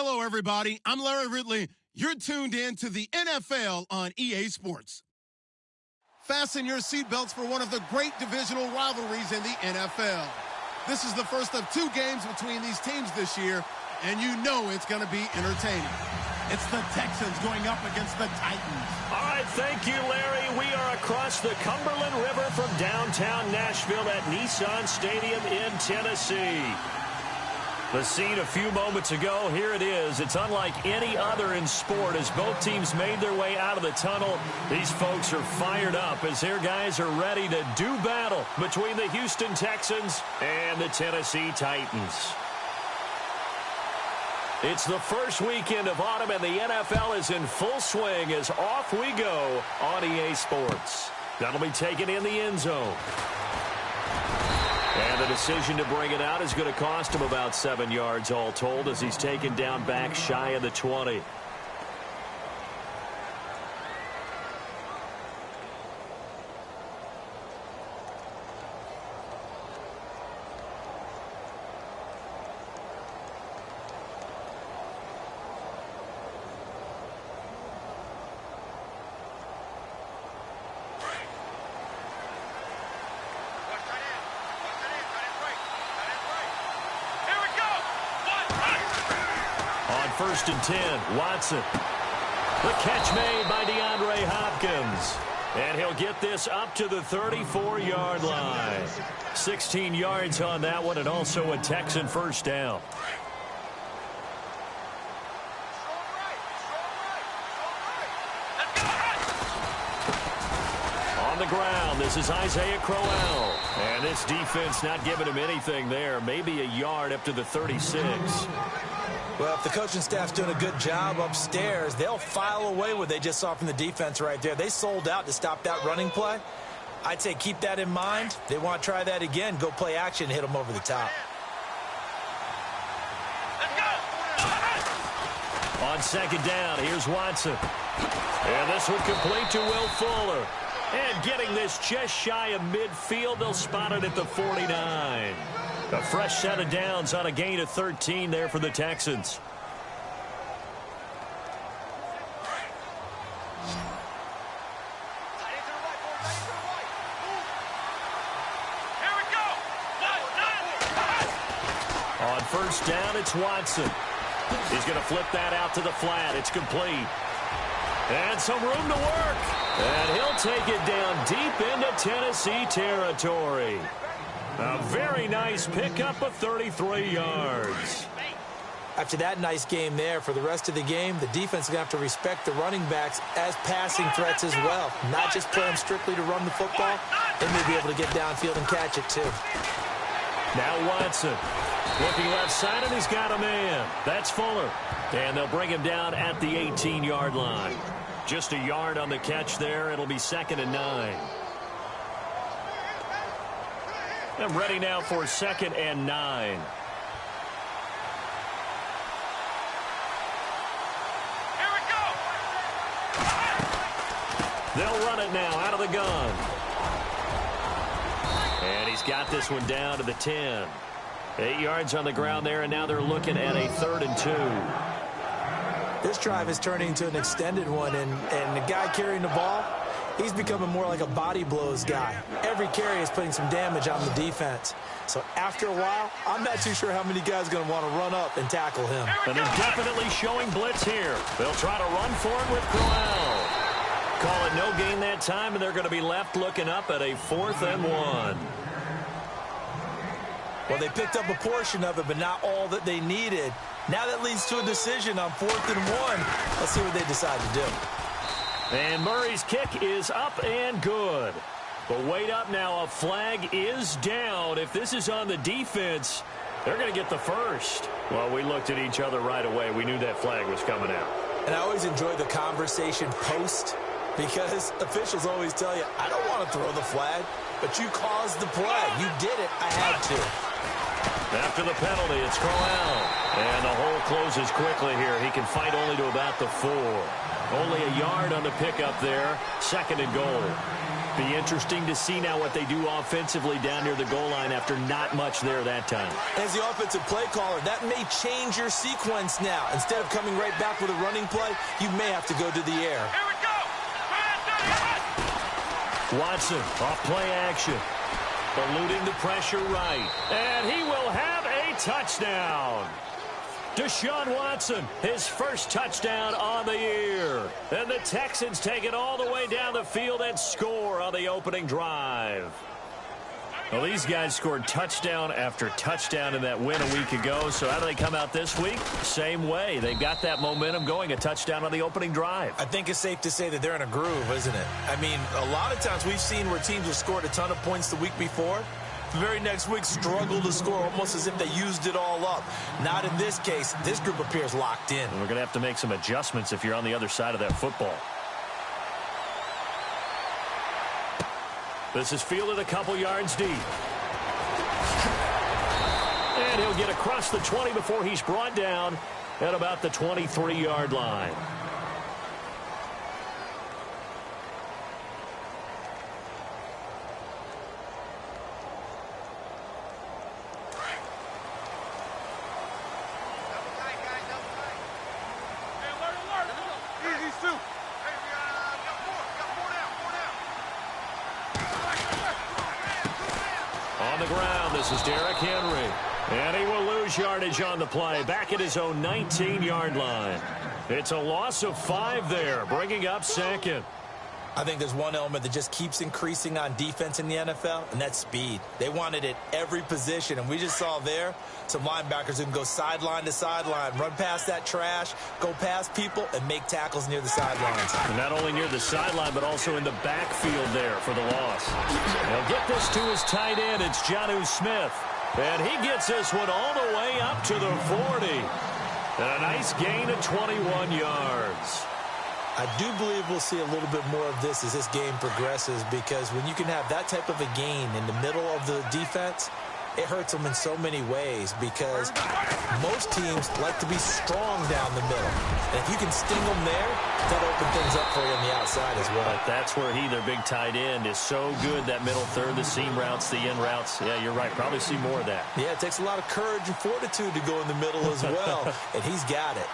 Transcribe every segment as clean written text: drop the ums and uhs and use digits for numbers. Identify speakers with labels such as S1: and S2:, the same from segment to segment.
S1: Hello, everybody. I'm Larry Ridley. You're tuned in to the NFL on EA Sports. Fasten your seatbelts for one of the great divisional rivalries in the NFL. This is the first of two games between these teams this year, and you know it's going to be entertaining. It's the Texans going up against the Titans.
S2: All right, thank you, Larry. We are across the Cumberland River from downtown Nashville at Nissan Stadium in Tennessee. The scene a few moments ago, here it is. It's unlike any other in sport as both teams made their way out of the tunnel. These folks are fired up as their guys are ready to do battle between the Houston Texans and the Tennessee Titans. It's the first weekend of autumn, and the NFL is in full swing as off we go on EA Sports. That'll be taken in the end zone. And the decision to bring it out is going to cost him about 7 yards all told as he's taken down back shy of the 20. First and 10, Watson. The catch made by DeAndre Hopkins. And he'll get this up to the 34-yard line. 16 yards on that one, and also a Texan first down. On the ground, this is Isaiah Crowell. And this defense not giving him anything there. Maybe a yard up to the 36.
S3: Well, if the coaching staff's doing a good job upstairs, they'll file away what they just saw from the defense right there. They sold out to stop that running play. I'd say keep that in mind. They want to try that again. Go play action and hit them over the top.
S2: On second down, here's Watson. And this one complete to Will Fuller. And getting this just shy of midfield, they'll spot it at the 49. A fresh set of downs on a gain of 13 there for the Texans. On first down, it's Watson. He's going to flip that out to the flat. It's complete. And some room to work. And he'll take it down deep into Tennessee territory. A very nice pickup of 33 yards.
S3: After that nice game there, for the rest of the game, the defense is going to have to respect the running backs as passing threats as well. Not just play them strictly to run the football. They may be able to get downfield and catch it too.
S2: Now Watson. Looking left side, and he's got a man. That's Fuller. And they'll bring him down at the 18-yard line. Just a yard on the catch there. It'll be second and 9. I'm ready now for second and 9.
S4: Here we go.
S2: They'll run it now out of the gun. And he's got this one down to the 10. 8 yards on the ground there, and now they're looking at a 3rd and 2.
S3: This drive is turning into an extended one, and the guy carrying the ball, he's becoming more like a body blows guy. Every carry is putting some damage on the defense. So after a while, I'm not too sure how many guys are going to want to run up and tackle him.
S2: And they're definitely showing blitz here. They'll try to run for it with Crowell. Call it no gain that time, and they're going to be left looking up at a 4th and 1.
S3: Well, they picked up a portion of it, but not all that they needed. Now that leads to a decision on 4th and 1. Let's see what they decide to do.
S2: And Murray's kick is up and good. But wait up now. A flag is down. If this is on the defense, they're going to get the first. Well, we looked at each other right away. We knew that flag was coming out.
S3: And I always enjoy the conversation post because officials always tell you, I don't want to throw the flag, but you caused the play. You did it. I had to.
S2: After the penalty, it's Corral. And the hole closes quickly here. He can fight only to about the 4. Only a yard on the pickup there. 2nd and goal. Be interesting to see now what they do offensively down near the goal line after not much there that time.
S3: As the offensive play caller, that may change your sequence now. Instead of coming right back with a running play, you may have to go to the air.
S4: Here we go.
S2: Watson, off play action. Eluding the pressure right. And he will have a touchdown. Deshaun Watson, his first touchdown on the year. And the Texans take it all the way down the field and score on the opening drive. Well, these guys scored touchdown after touchdown in that win a week ago. So how do they come out this week? Same way. They got that momentum going, a touchdown on the opening drive.
S3: I think it's safe to say that they're in a groove, isn't it? I mean, a lot of times we've seen where teams have scored a ton of points the week before. The very next week struggle to score almost as if they used it all up. Not in this case. This group appears locked in.
S2: And we're going to have to make some adjustments if you're on the other side of that football. This is fielded a couple yards deep. And he'll get across the 20 before he's brought down at about the 23-yard line. This is Derrick Henry. And he will lose yardage on the play. Back at his own 19-yard line. It's a loss of 5 there, bringing up 2nd.
S3: I think there's one element that just keeps increasing on defense in the NFL, and that's speed. They want it at every position, and we just saw there some linebackers who can go sideline to sideline, run past that trash, go past people, and make tackles near the sidelines.
S2: And not only near the sideline, but also in the backfield there for the loss. He'll get this to his tight end. It's Jonnu Smith. And he gets this one all the way up to the 40. And a nice gain of 21 yards.
S3: I do believe we'll see a little bit more of this as this game progresses, because when you can have that type of a gain in the middle of the defense, it hurts them in so many ways, because most teams like to be strong down the middle. And if you can sting them there, that'll open things up for you on the outside as well.
S2: But that's where their big tight end, is so good, that middle third, the seam routes, the in routes. Yeah, you're right. Probably see more of that.
S3: Yeah, it takes a lot of courage and fortitude to go in the middle as well, and he's got it.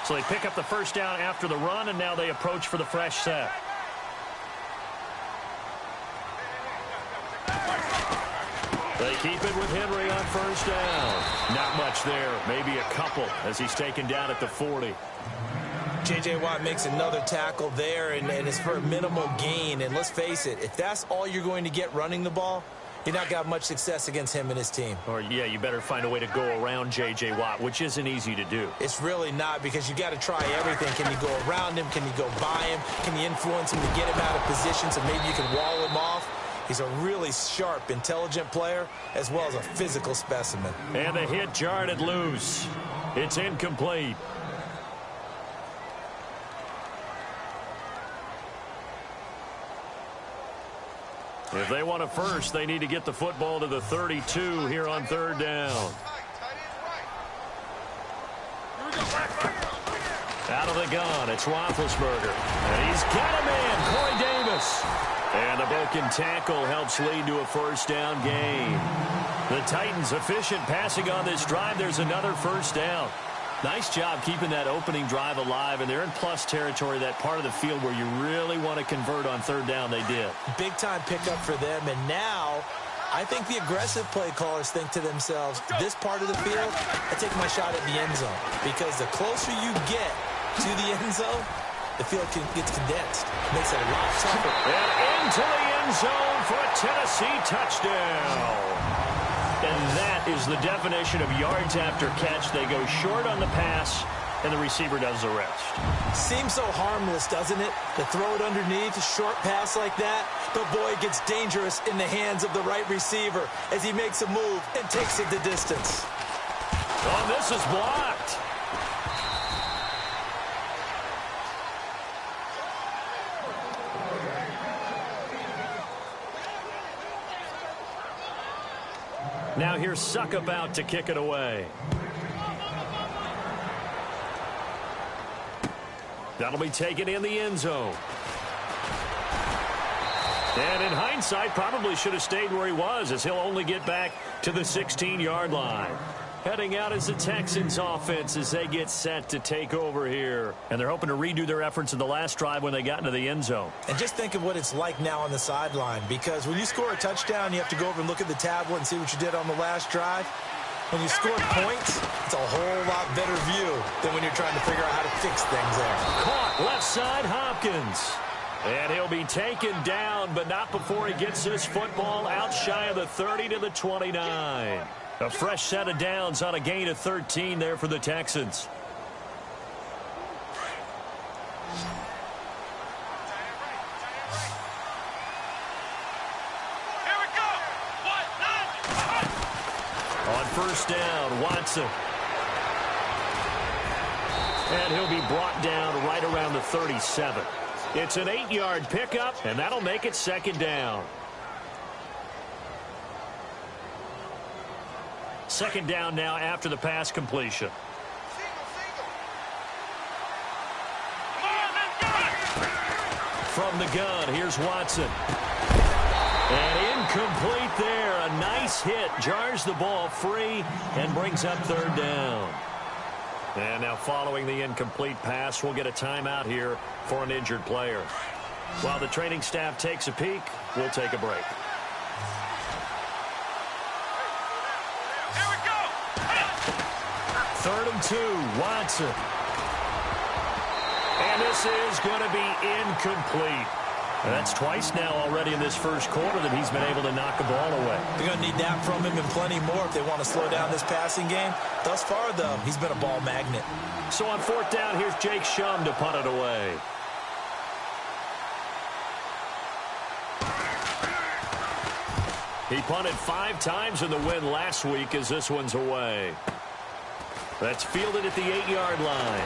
S2: So they pick up the first down after the run, and now they approach for the fresh set. They keep it with Henry on first down. Not much there, maybe a couple, as he's taken down at the 40.
S3: J.J. Watt makes another tackle there, and it's for a minimal gain. And let's face it, if that's all you're going to get running the ball, you're not got much success against him and his team.
S2: Or, yeah, you better find a way to go around J.J. Watt, which isn't easy to do.
S3: It's really not, because you got to try everything. Can you go around him? Can you go by him? Can you influence him to get him out of position so maybe you can wall him off? He's a really sharp, intelligent player, as well as a physical specimen.
S2: And the hit jarred it loose. It's incomplete. If they want a first, they need to get the football to the 32 here on third down. Out of the gun, it's Roethlisberger. And he's got a man, Corey Davis. And the broken tackle helps lead to a first down gain. The Titans efficient passing on this drive. There's another first down. Nice job keeping that opening drive alive, and they're in plus territory, that part of the field where you really want to convert on third down. They did.
S3: Big-time pickup for them, and now I think the aggressive play callers think to themselves, this part of the field, I take my shot at the end zone, because the closer you get to the end zone, the field gets condensed. It makes it a lot tougher.
S2: And into the end zone for a Tennessee touchdown. And that is the definition of yards after catch. They go short on the pass, and the receiver does the rest.
S3: Seems so harmless, doesn't it? To throw it underneath, a short pass like that. But boy, it gets dangerous in the hands of the right receiver as he makes a move and takes it the distance.
S2: Oh, this is blocked. Now here's Suckup out to kick it away. That'll be taken in the end zone. And in hindsight, probably should have stayed where he was, as he'll only get back to the 16-yard line. Heading out is the Texans offense as they get set to take over here. And they're hoping to redo their efforts in the last drive when they got into the end zone.
S3: And just think of what it's like now on the sideline, because when you score a touchdown, you have to go over and look at the tablet and see what you did on the last drive. When you score points, it's a whole lot better view than when you're trying to figure out how to fix things there.
S2: Caught left side, Hopkins. And he'll be taken down, but not before he gets this football out shy of the 30 to the 29. A fresh set of downs on a gain of 13 there for the Texans.
S4: Here we go.
S2: On first down, Watson. And he'll be brought down right around the 37. It's an 8-yard pickup, and that'll make it second down. Second down now after the pass completion. From the gun, here's Watson. And incomplete there. A nice hit. Jars the ball free and brings up third down. And now following the incomplete pass, we'll get a timeout here for an injured player. While the training staff takes a peek, we'll take a break.
S4: Here we go.
S2: 3rd and 2, Watson. And this is going to be incomplete. And that's twice now already in this first quarter that he's been able to knock a ball away.
S3: They're going to need that from him and plenty more if they want to slow down this passing game. Thus far, though, he's been a ball magnet.
S2: So on 4th down, here's Jake Shum to punt it away. He punted 5 times in the win last week as this one's away. That's fielded at the 8-yard line.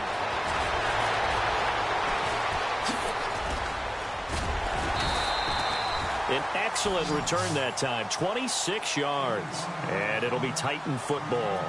S2: An excellent return that time, 26 yards. And it'll be Titan football.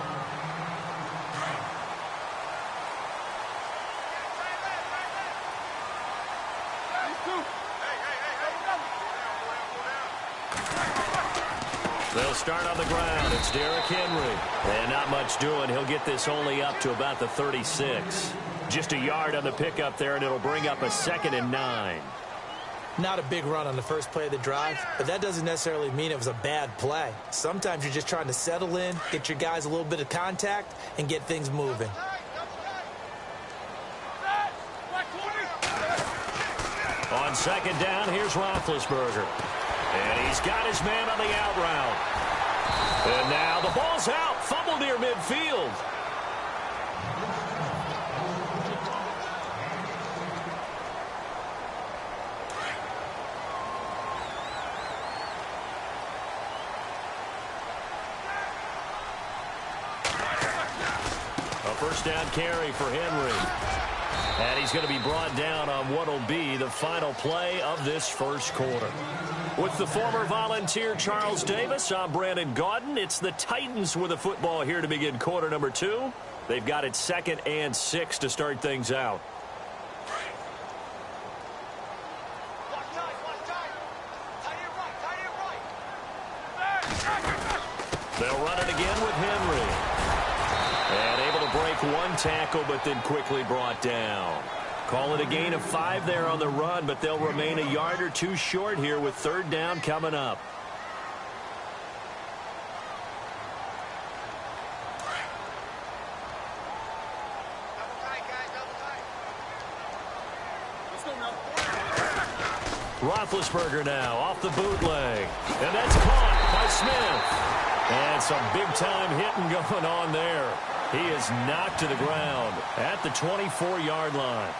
S2: They'll start on the ground. It's Derrick Henry. And not much doing. He'll get this only up to about the 36. Just a yard on the pickup there, and it'll bring up a 2nd and 9.
S3: Not a big run on the first play of the drive, but that doesn't necessarily mean it was a bad play. Sometimes you're just trying to settle in, get your guys a little bit of contact, and get things moving.
S2: On 2nd down, here's Roethlisberger. And he's got his man on the out route. And now the ball's out. Fumble near midfield. A first down carry for Henry. And he's going to be brought down on what will be the final play of this first quarter. With the former Volunteer Charles Davis, I'm Brandon Gaudin. It's the Titans with the football here to begin quarter number 2. They've got it 2nd and 6 to start things out. They'll run it again with Henry. And able to break one tackle, but then quickly brought down. Call it a gain of 5 there on the run, but they'll remain a yard or 2 short here with 3rd down coming up. Roethlisberger now off the bootleg. And that's caught by Smith. And some big-time hitting going on there. He is knocked to the ground at the 24-yard line.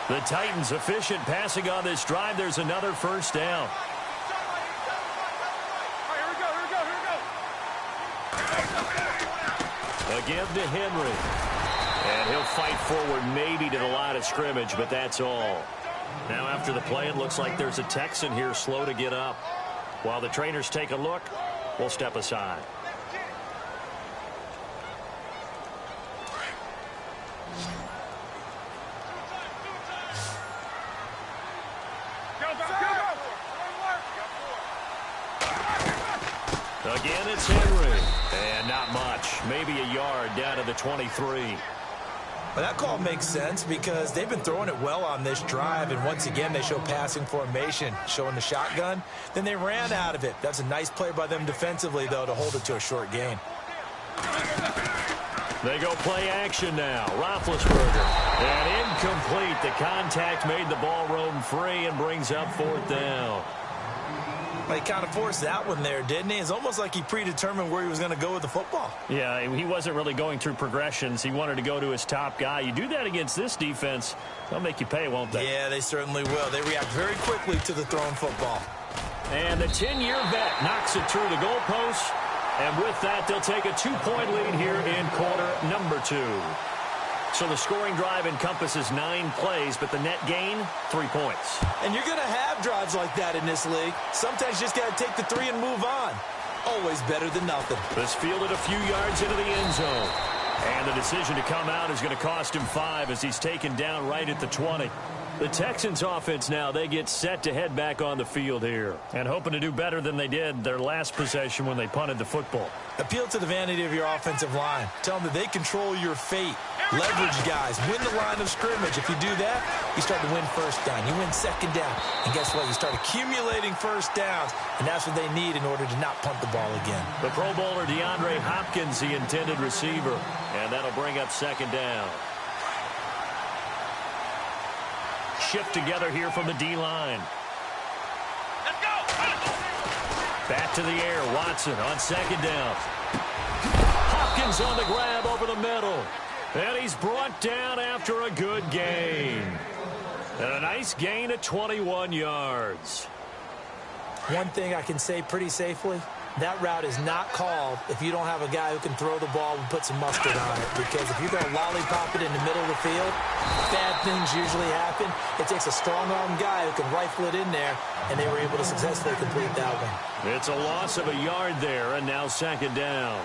S2: The Titans efficient passing on this drive. There's another first down. Again to Henry. And he'll fight forward maybe to the line of scrimmage, but that's all. Now after the play, it looks like there's a Texan here slow to get up. While the trainers take a look, we'll step aside. Again, it's Henry. And not much. Maybe a yard down to the 23.
S3: Well, that call makes sense because they've been throwing it well on this drive, and once again they show passing formation, showing the shotgun. Then they ran out of it. That's a nice play by them defensively, though, to hold it to a short gain.
S2: They go play action now. Roethlisberger. And incomplete. The contact made the ball roam free and brings up 4th down.
S3: Well, he kind of forced that one there, didn't he? It's almost like he predetermined where he was going to go with the football.
S2: Yeah, he wasn't really going through progressions. He wanted to go to his top guy. You do that against this defense, they'll make you pay, won't they?
S3: Yeah, they certainly will. They react very quickly to the thrown football.
S2: And the 10-year vet knocks it through the goalpost. And with that, they'll take a 2-point lead here in quarter number 2. So the scoring drive encompasses 9 plays, but the net gain, 3 points.
S3: And you're going to have drives like that in this league. Sometimes you just got to take the 3 and move on. Always better than nothing.
S2: This fielded a few yards into the end zone. And the decision to come out is going to cost him 5 as he's taken down right at the 20. The Texans offense now, they get set to head back on the field here. And hoping to do better than they did their last possession when they punted the football.
S3: Appeal to the vanity of your offensive line. Tell them that they control your fate. Leverage guys. Win the line of scrimmage. If you do that, you start to win first down. You win second down. And guess what? You start accumulating first downs. And that's what they need in order to not punt the ball again.
S2: The Pro Bowler DeAndre Hopkins, the intended receiver. And that'll bring up second down. Shift together here from the D-line.
S4: Let's go.
S2: Back to the air. Watson on second down. Hopkins on the grab over the middle. And he's brought down after a good gain. And a nice gain at 21 yards.
S3: One thing I can say pretty safely, that route is not called if you don't have a guy who can throw the ball and put some mustard on it. Because if you're going to lollipop it in the middle of the field, bad things usually happen. It takes a strong-arm guy who can rifle it in there, and they were able to successfully complete that one.
S2: It's a loss of a yard there, and now second down.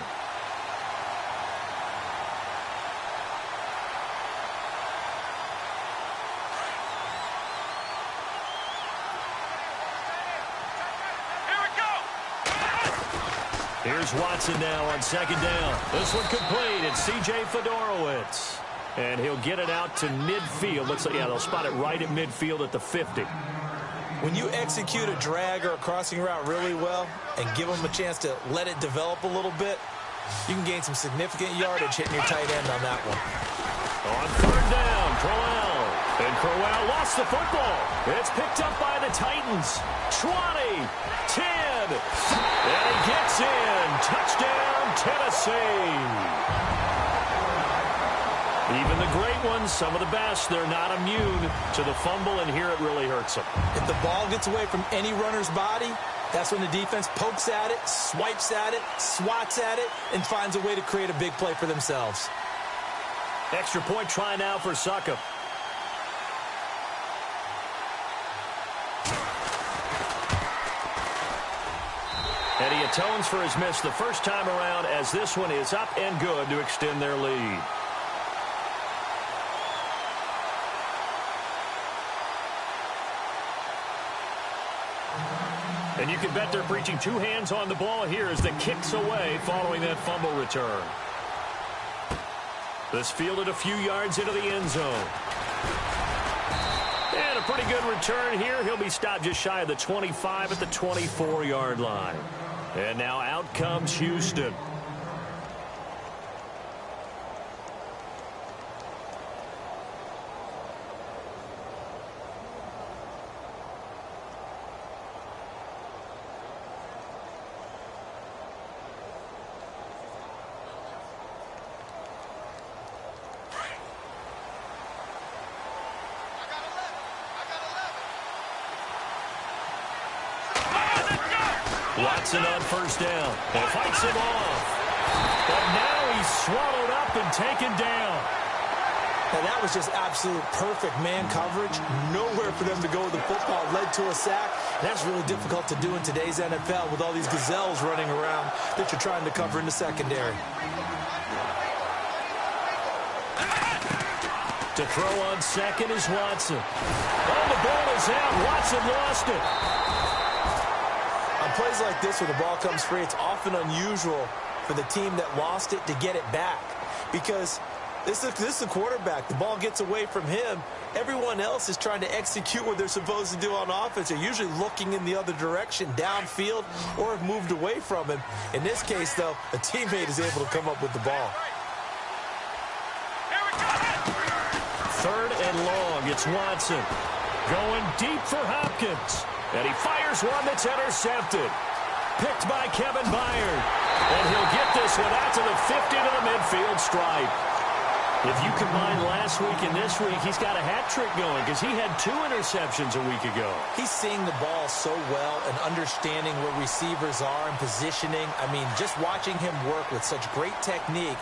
S2: Here's Watson now on second down. This one complete. It's C.J. Fedorowicz. And he'll get it out to midfield. Looks like, yeah, they'll spot it right at midfield at the 50.
S3: When you execute a drag or a crossing route really well and give them a chance to let it develop a little bit, you can gain some significant yardage hitting your tight end on that one.
S2: On third down, Crowell. And Crowell lost the football. It's picked up by the Titans. 20, 10, and he gets in. Touchdown, Tennessee. Even the great ones, some of the best, they're not immune to the fumble, and here it really hurts them.
S3: If the ball gets away from any runner's body, that's when the defense pokes at it, swipes at it, swats at it, and finds a way to create a big play for themselves.
S2: Extra point try now for Succop. And he atones for his miss the first time around as this one is up and good to extend their lead. And you can bet they're preaching 2 hands on the ball here as the kick's away following that fumble return. This fielded a few yards into the end zone. And a pretty good return here. He'll be stopped just shy of the 25 at the 24-yard line. And now out comes Houston. Watson on first down. And fights him off. But now he's swallowed up and taken down.
S3: Now that was just absolute perfect man coverage. Nowhere for them to go with the football. Led to a sack. That's really difficult to do in today's NFL with all these gazelles running around that you're trying to cover in the secondary.
S2: To throw on second is Watson. Oh, the ball is out. Watson lost it.
S3: I'm plays like this where the ball comes free, it's often unusual for the team that lost it to get it back. Because this is a quarterback. The ball gets away from him. Everyone else is trying to execute what they're supposed to do on offense. They're usually looking in the other direction, downfield, or have moved away from him. In this case, though, a teammate is able to come up with the ball.
S2: Third and long. It's Watson going deep for Hopkins. And he fires one that's intercepted. Picked by Kevin Byard. And he'll get this one out to the 50 to the midfield stripe. If you combine last week and this week, he's got a hat trick going because he had 2 interceptions a week ago.
S3: He's seeing the ball so well and understanding where receivers are and positioning. I mean, just watching him work with such great technique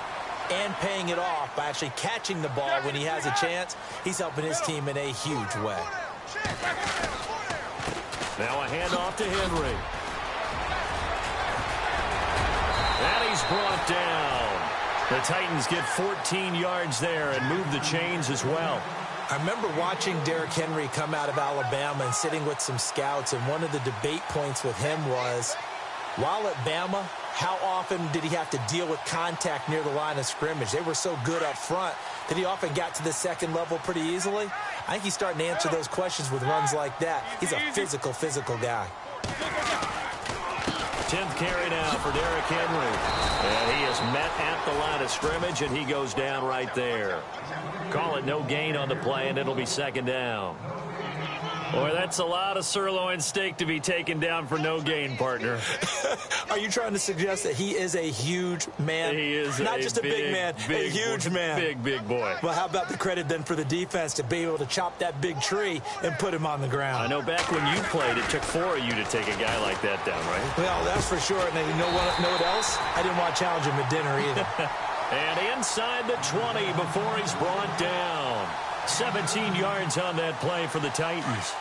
S3: and paying it off by actually catching the ball when he has a chance, he's helping his team in a huge way.
S2: Now a handoff to Henry. And he's brought down. The Titans get 14 yards there and move the chains as well.
S3: I remember watching Derrick Henry come out of Alabama and sitting with some scouts, and one of the debate points with him was, while at Bama, how often did he have to deal with contact near the line of scrimmage? They were so good up front that he often got to the second level pretty easily. I think he's starting to answer those questions with runs like that. He's a physical guy.
S2: 10th carry now for Derrick Henry. And he is met at the line of scrimmage, and he goes down right there. Call it no gain on the play, and it'll be second down. Boy, that's a lot of sirloin steak to be taken down for no gain, partner.
S3: Are you trying to suggest that he is a huge man?
S2: He is
S3: not just a big man, a huge man.
S2: Big boy.
S3: Well, how about the credit then for the defense to be able to chop that big tree and put him on the ground?
S2: I know back when you played, it took 4 of you to take a guy like that down, right?
S3: Well, that's for sure. And you know what else? I didn't want to challenge him at dinner either.
S2: And inside the 20 before he's brought down. 17 yards on that play for the Titans.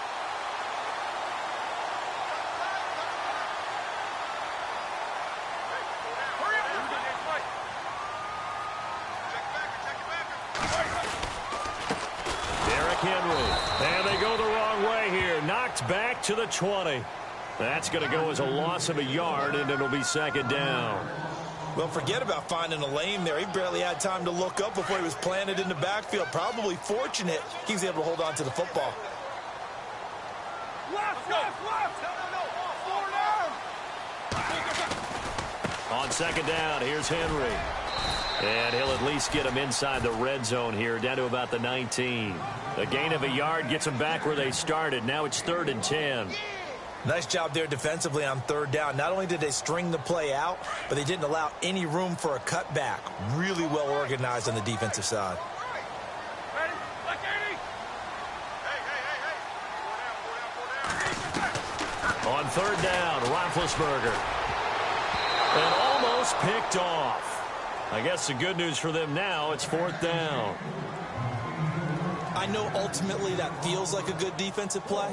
S2: Derrick Henry. And they go the wrong way here. Knocked back to the 20. That's going to go as a loss of a yard, and it'll be second down.
S3: Well, forget about finding a lane there. He barely had time to look up before he was planted in the backfield. Probably fortunate he was able to hold on to the football.
S2: On second down, here's Henry. And he'll at least get him inside the red zone here, down to about the 19. A gain of a yard gets them back where they started. Now it's 3rd and 10.
S3: Nice job there defensively on 3rd down. Not only did they string the play out, but they didn't allow any room for a cutback. Really well organized on the defensive side.
S2: On 3rd down, Roethlisberger. And almost picked off. I guess the good news for them now, it's 4th down.
S3: I know ultimately that feels like a good defensive play,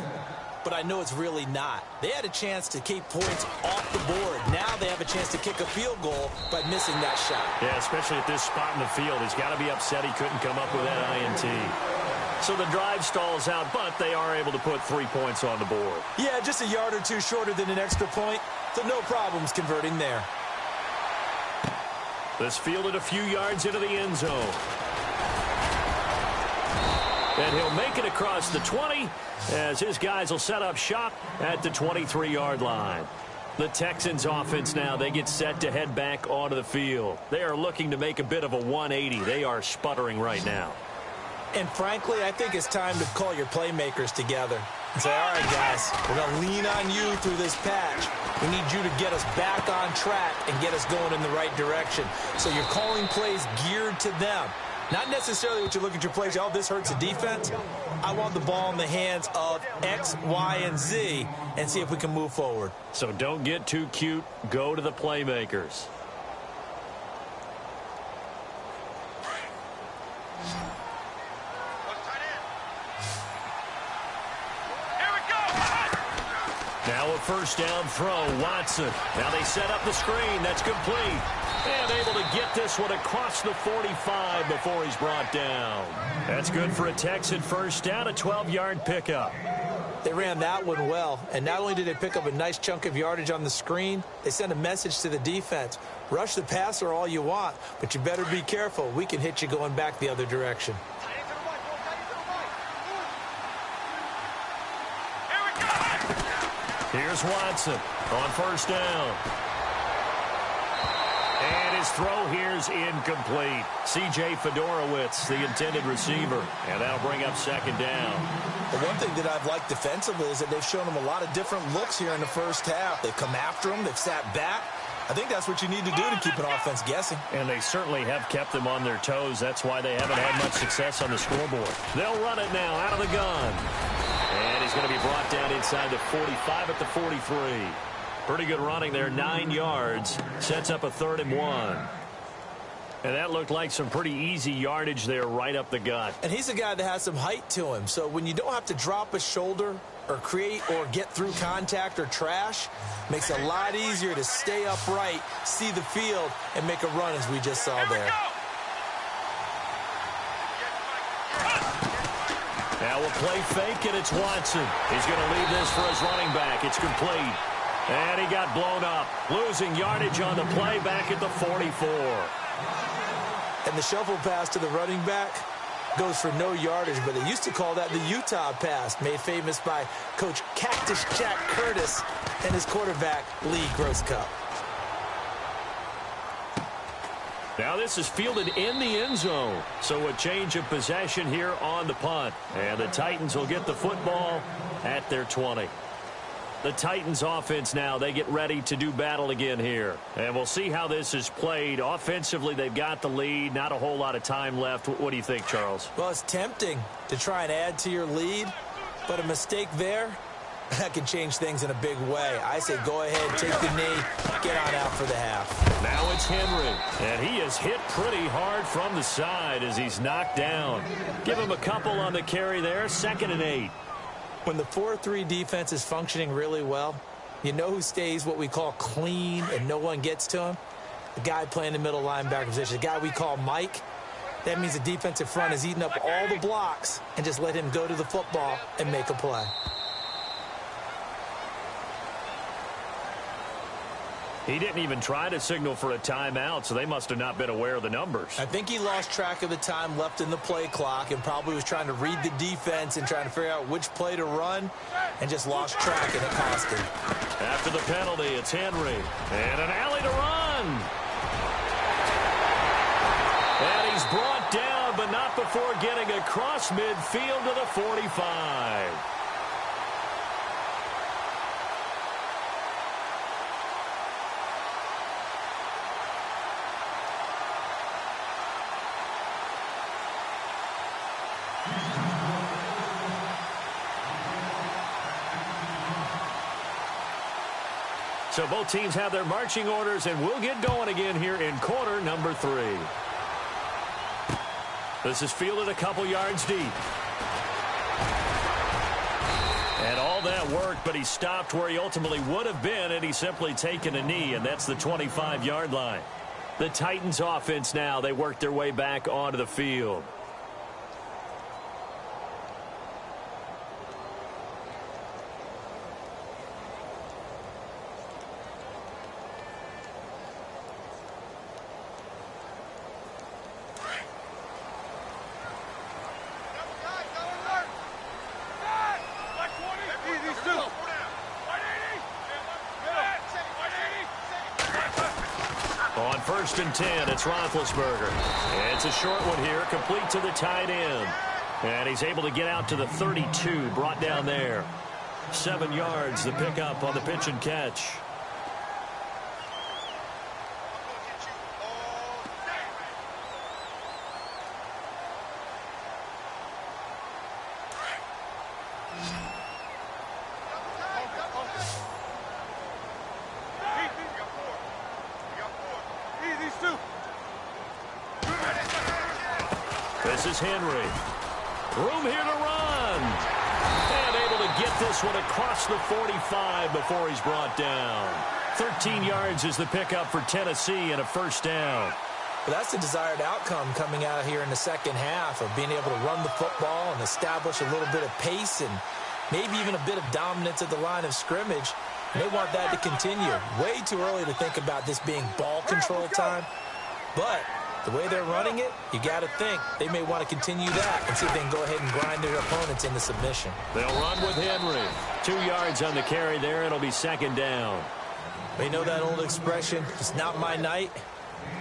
S3: but I know it's really not. They had a chance to keep points off the board. Now they have a chance to kick a field goal by missing that shot.
S2: Yeah, especially at this spot in the field. He's got to be upset he couldn't come up with that INT. So the drive stalls out, but they are able to put 3 points on the board.
S3: Yeah, just a yard or two shorter than an extra point, so no problems converting there.
S2: This fielded a few yards into the end zone. And he'll make it across the 20 as his guys will set up shop at the 23-yard line. The Texans offense now, they get set to head back onto the field. They are looking to make a bit of a 180. They are sputtering right now.
S3: And frankly, I think it's time to call your playmakers together and say, all right, guys, we're going to lean on you through this patch. We need you to get us back on track and get us going in the right direction. So you're calling plays geared to them. Not necessarily what you look at your plays, oh, this hurts the defense. I want the ball in the hands of X, Y, and Z and see if we can move forward.
S2: So don't get too cute. Go to the playmakers. Now a first down throw, Watson. Now they set up the screen. That's complete. And able to get this one across the 45 before he's brought down. That's good for a Texan first down, a 12-yard pickup.
S3: They ran that one well, and not only did they pick up a nice chunk of yardage on the screen, they sent a message to the defense. Rush the passer all you want, but you better be careful. We can hit you going back the other direction.
S2: Here's Watson on first down. And his throw here's incomplete. C.J. Fedorowicz, the intended receiver. And that'll bring up second down.
S3: The one thing that I've liked defensively is that they've shown them a lot of different looks here in the first half. They've come after them. They've sat back. I think that's what you need to do to keep an offense guessing.
S2: And they certainly have kept them on their toes. That's why they haven't had much success on the scoreboard. They'll run it now out of the gun. And he's going to be brought down inside the 45 at the 43. Pretty good running there, 9 yards. Sets up a 3rd and 1. And that looked like some pretty easy yardage there right up the gut.
S3: And he's a guy that has some height to him. So when you don't have to drop a shoulder or create or get through contact or trash, makes it a lot easier to stay upright, see the field, and make a run as we just saw there.
S2: Now we'll play fake, and it's Watson. He's going to leave this for his running back. It's complete. And he got blown up. Losing yardage on the play back at the 44.
S3: And the shuffle pass to the running back goes for no yardage, but they used to call that the Utah pass, made famous by Coach Cactus Jack Curtis and his quarterback, Lee Grosscup.
S2: Now this is fielded in the end zone. So a change of possession here on the punt. And the Titans will get the football at their 20. The Titans offense now, they get ready to do battle again here. And we'll see how this is played. Offensively, they've got the lead. Not a whole lot of time left. What do you think, Charles?
S3: Well, it's tempting to try and add to your lead, but a mistake there, that can change things in a big way. I say go ahead, take the knee, get on out for the half.
S2: Now it's Henry, and he is hit pretty hard from the side as he's knocked down. Give him a couple on the carry there, 2nd and 8.
S3: When the 4-3 defense is functioning really well, you know who stays what we call clean and no one gets to him? The guy playing the middle linebacker position, the guy we call Mike. That means the defensive front is eating up all the blocks and just let him go to the football and make a play.
S2: He didn't even try to signal for a timeout, so they must have not been aware of the numbers.
S3: I think he lost track of the time left in the play clock and probably was trying to read the defense and trying to figure out which play to run and just lost track, and it cost him.
S2: After the penalty, it's Henry. And an alley to run. And he's brought down, but not before getting across midfield to the 45. So both teams have their marching orders, and we'll get going again here in quarter number 3. This is fielded a couple yards deep. And all that worked, but he stopped where he ultimately would have been, and he's simply taken a knee, and that's the 25-yard line. The Titans offense now, they work their way back onto the field. On 1st and 10, it's Roethlisberger. And it's a short one here, complete to the tight end. And he's able to get out to the 32, brought down there. 7 yards, the pickup on the pitch and catch. This is Henry. Room here to run. And able to get this one across the 45 before he's brought down. 13 yards is the pickup for Tennessee and a 1st down.
S3: But that's the desired outcome coming out here in the second half of being able to run the football and establish a little bit of pace and maybe even a bit of dominance at the line of scrimmage. And they want that to continue. Way too early to think about this being ball control time. But the way they're running it, you got to think they may want to continue that and see if they can go ahead and grind their opponents into submission.
S2: They'll run with Henry. 2 yards on the carry there. It'll be second down.
S3: You know that old expression, it's not my night?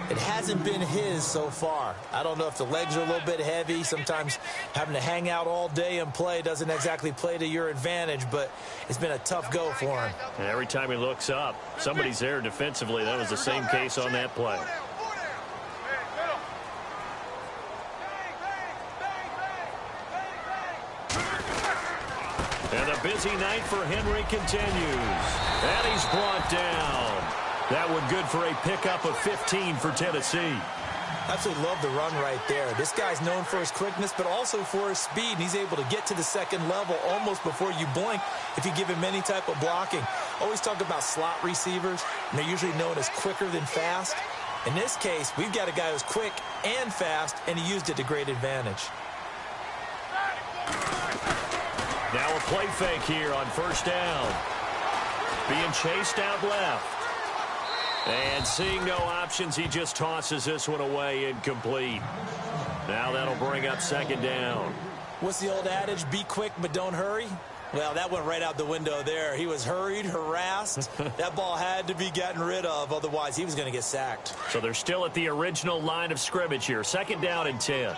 S3: It hasn't been his so far. I don't know if the legs are a little bit heavy. Sometimes having to hang out all day and play doesn't exactly play to your advantage, but it's been a tough go for him.
S2: And every time he looks up, somebody's there defensively. That was the same case on that play. And a busy night for Henry continues. And he's brought down. That one good for a pickup of 15 for Tennessee.
S3: Absolutely love the run right there. This guy's known for his quickness, but also for his speed. And he's able to get to the second level almost before you blink if you give him any type of blocking. Always talk about slot receivers, and they're usually known as quicker than fast. In this case, we've got a guy who's quick and fast, and he used it to great advantage.
S2: Now a play fake here on first down. Being chased out left. And seeing no options, he just tosses this one away incomplete. Now that'll bring up second down.
S3: What's the old adage? Be quick, but don't hurry? Well, that went right out the window there. He was hurried, harassed. That ball had to be gotten rid of. Otherwise, he was going to get sacked.
S2: So they're still at the original line of scrimmage here. Second down and 10.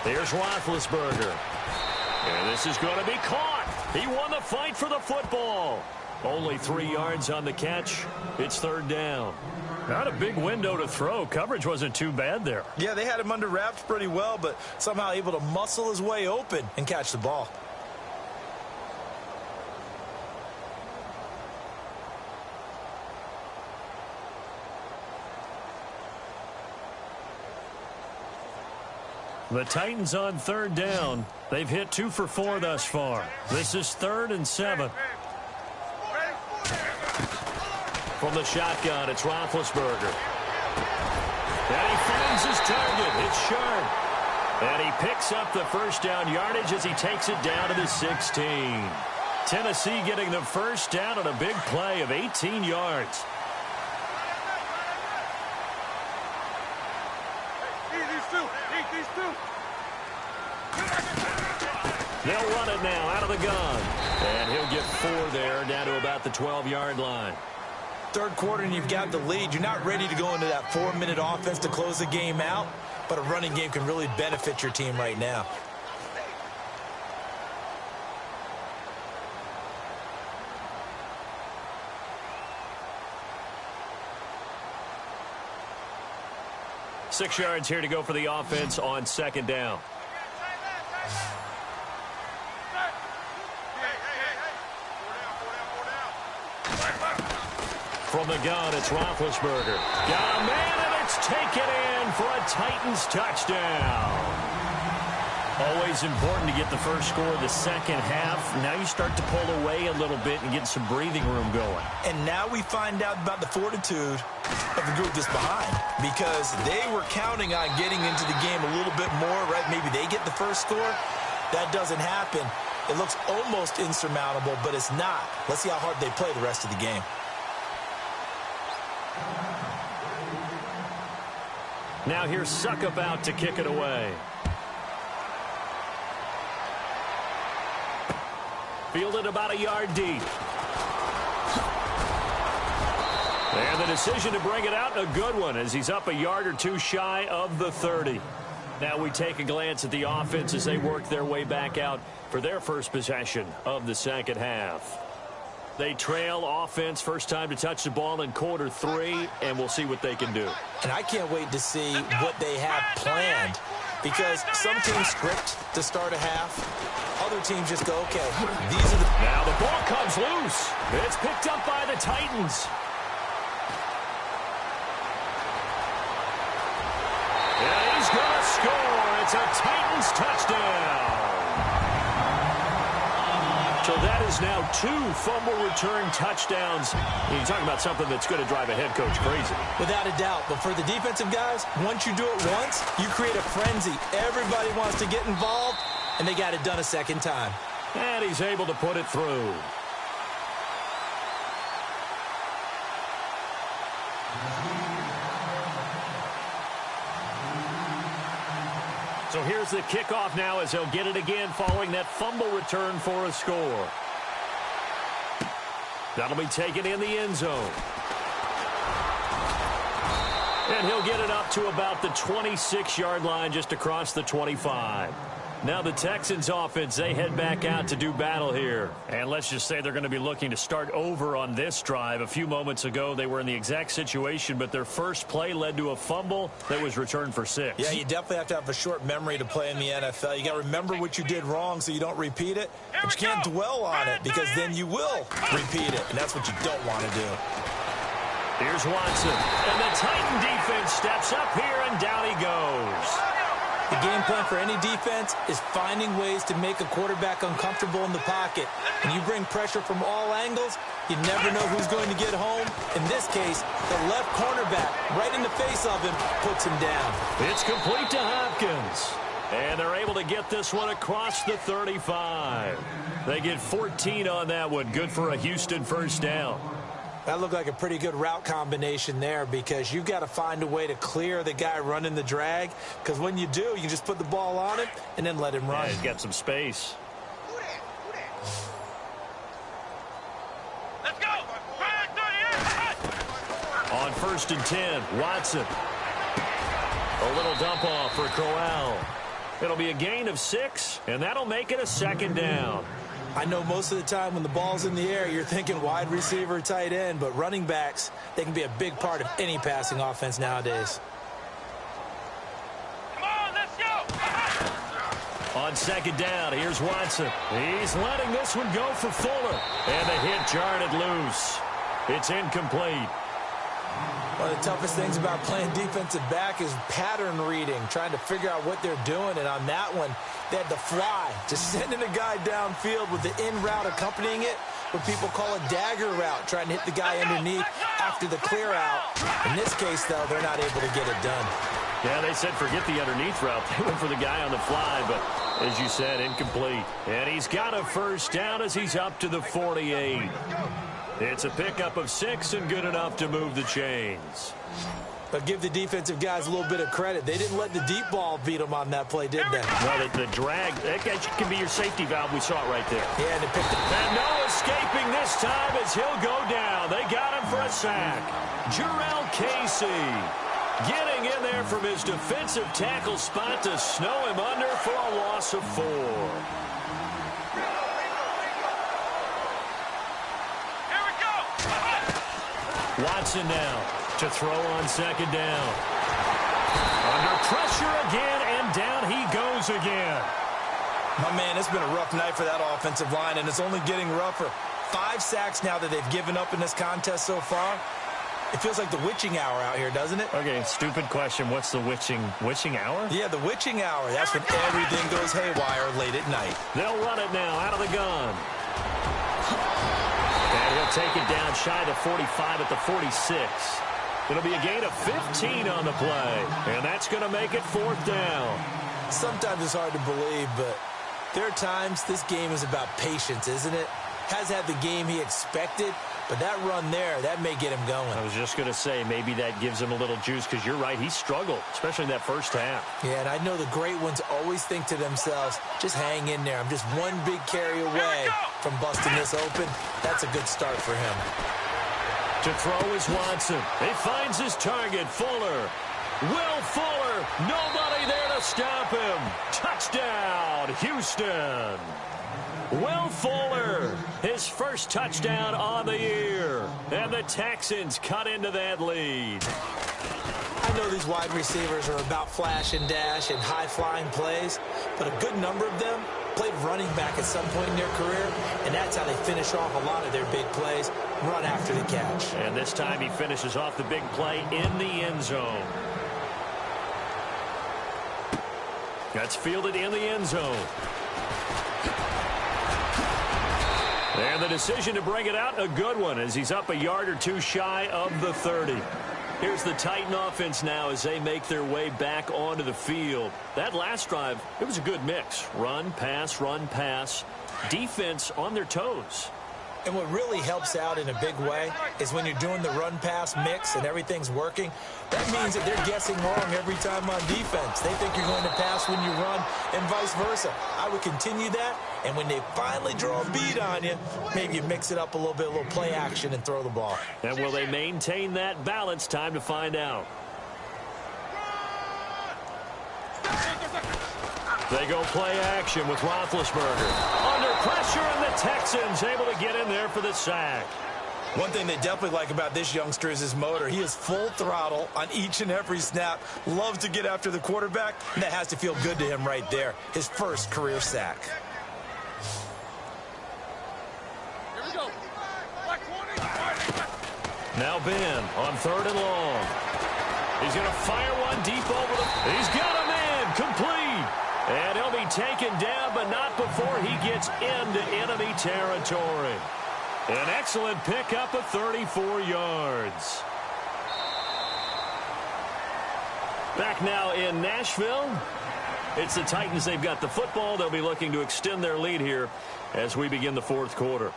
S2: Here's Roethlisberger. And this is going to be caught. He won the fight for the football. Only 3 yards on the catch. It's third down. Not a big window to throw. Coverage wasn't too bad there.
S3: Yeah, they had him under wraps pretty well, but somehow able to muscle his way open and catch the ball.
S2: The Titans on third down. They've hit 2 for 4 thus far. This is 3rd and 7. From the shotgun, it's Roethlisberger. And he finds his target. It's sharp. And he picks up the first down yardage as he takes it down to the 16. Tennessee getting the first down on a big play of 18 yards. They'll run it now out of the gun. And he'll get 4 there, down to about the 12-yard line.
S3: Third quarter and you've got the lead. You're not ready to go into that 4-minute offense to close the game out, but a running game can really benefit your team right now.
S2: Six yards here to go for the offense on second down. From the gun, it's Roethlisberger. Got a man, and it's taken in for a Titans touchdown. Always important to get the first score of the second half. Now you start to pull away a little bit and get some breathing room going.
S3: And now we find out about the fortitude of the group that's behind, because they were counting on getting into the game a little bit more, right? Maybe they get the first score. That doesn't happen. It looks almost insurmountable, but it's not. Let's see how hard they play the rest of the game.
S2: Now here's Suckup out to kick it away. Fielded about a yard deep. And the decision to bring it out, a good one, as he's up a yard or 2 shy of the 30. Now we take a glance at the offense as they work their way back out for their first possession of the second half. They trail offense, first time to touch the ball in quarter 3, and we'll see what they can do.
S3: And I can't wait to see what they have planned, because some teams script to start a half. Other teams just go, okay, these are the...
S2: Now the ball comes loose. It's picked up by the Titans. And he's going to score. It's a Titans touchdown. So that is now 2 fumble return touchdowns. You talk about something that's going to drive a head coach crazy.
S3: Without a doubt. But for the defensive guys, once you do it once, you create a frenzy. Everybody wants to get involved, and they got it done a second time.
S2: And he's able to put it through. So here's the kickoff now as he'll get it again following that fumble return for a score. That'll be taken in the end zone. And he'll get it up to about the 26-yard line just across the 25. Now the Texans offense, they head back out to do battle here. And let's just say they're going to be looking to start over on this drive. A few moments ago, they were in the exact situation, but their first play led to a fumble that was returned for 6.
S3: Yeah, you definitely have to have a short memory to play in the NFL. You got to remember what you did wrong so you don't repeat it. But you can't dwell on it because then you will repeat it, and that's what you don't want to do.
S2: Here's Watson, and the Titan defense steps up here, and down he goes.
S3: The game plan for any defense is finding ways to make a quarterback uncomfortable in the pocket. When you bring pressure from all angles, you never know who's going to get home. In this case, the left cornerback, right in the face of him, puts him down.
S2: It's complete to Hopkins. And they're able to get this one across the 35. They get 14 on that one. Good for a Houston first down.
S3: That looked like a pretty good route combination there because you've got to find a way to clear the guy running the drag, because when you do, you can just put the ball on him and then let him run.
S2: Yeah, he's got some space.
S4: Let's go.
S2: On 1st and 10, Watson. A little dump off for Crowell. It'll be a gain of 6, and that'll make it a 2nd down.
S3: I know most of the time when the ball's in the air, you're thinking wide receiver, tight end, but running backs, they can be a big part of any passing offense nowadays.
S4: Come on, let's go.
S2: On 2nd down, here's Watson. He's letting this one go for Fuller. And the hit jarred it loose. It's incomplete.
S3: One of the toughest things about playing defensive back is pattern reading, trying to figure out what they're doing. And on that one, they had the fly, just sending a guy downfield with the in route accompanying it, what people call a dagger route, trying to hit the guy underneath after the clear out. In this case, though, they're not able to get it done.
S2: Yeah, they said forget the underneath route. They went for the guy on the fly, but as you said, incomplete. And he's got a first down as he's up to the 48. It's a pickup of 6 and good enough to move the chains.
S3: But give the defensive guys a little bit of credit. They didn't let the deep ball beat them on that play, did they?
S2: Well, the drag, that can be your safety valve. We saw it right there.
S3: Yeah, they picked it.
S2: And no escaping this time as he'll go down. They got him for a sack. Jarrell Casey getting in there from his defensive tackle spot to snow him under for a loss of 4. Watson now to throw on 2nd down. Under pressure again, and down he goes again.
S3: My man, it's been a rough night for that offensive line, and it's only getting rougher. 5 sacks now that they've given up in this contest so far. It feels like the witching hour out here, doesn't it?
S2: Okay, stupid question. What's the witching hour?
S3: Yeah, the witching hour. That's when everything goes haywire late at night.
S2: They'll run it now out of the gun. And he'll take it down shy of the 45 at the 46. It'll be a gain of 15 on the play. And that's going to make it 4th down.
S3: Sometimes it's hard to believe, but there are times this game is about patience, isn't it? Has had the game he expected, but that run there, that may get him going.
S2: I was just going to say, maybe that gives him a little juice, because you're right, he struggled, especially in that first half.
S3: Yeah, and I know the great ones always think to themselves, just hang in there. I'm just one big carry away from busting this open. That's a good start for him.
S2: To throw is Watson. He finds his target, Fuller. Will Fuller, nobody there to stop him. Touchdown, Houston. Will Fuller, his first touchdown on the year. And the Texans cut into that lead.
S3: I know these wide receivers are about flash and dash and high-flying plays, but a good number of them played running back at some point in their career, and that's how they finish off a lot of their big plays, run after the catch.
S2: And this time he finishes off the big play in the end zone. That's fielded in the end zone. And the decision to bring it out, a good one, as he's up a yard or two shy of the 30. Here's the Titan offense now as they make their way back onto the field. That last drive, it was a good mix. Run, pass, defense on their toes.
S3: And what really helps out in a big way is when you're doing the run-pass mix and everything's working, that means that they're guessing wrong every time on defense. They think you're going to pass when you run and vice versa. I would continue that, and when they finally draw a bead on you, maybe you mix it up a little bit, a little play action, and throw the ball.
S2: And will they maintain that balance? Time to find out. They go play action with Roethlisberger. Under pressure, and the Texans able to get in there for the sack.
S3: One thing they definitely like about this youngster is his motor. He is full throttle on each and every snap. Loves to get after the quarterback, and that has to feel good to him right there. His first career sack.
S4: Here we go. Black 20.
S2: Now Ben on 3rd and long. He's going to fire one deep over the... He's got him in. Complete. And he'll be taken down, but not before he gets into enemy territory. An excellent pickup of 34 yards. Back now in Nashville. It's the Titans. They've got the football. They'll be looking to extend their lead here as we begin the 4th quarter.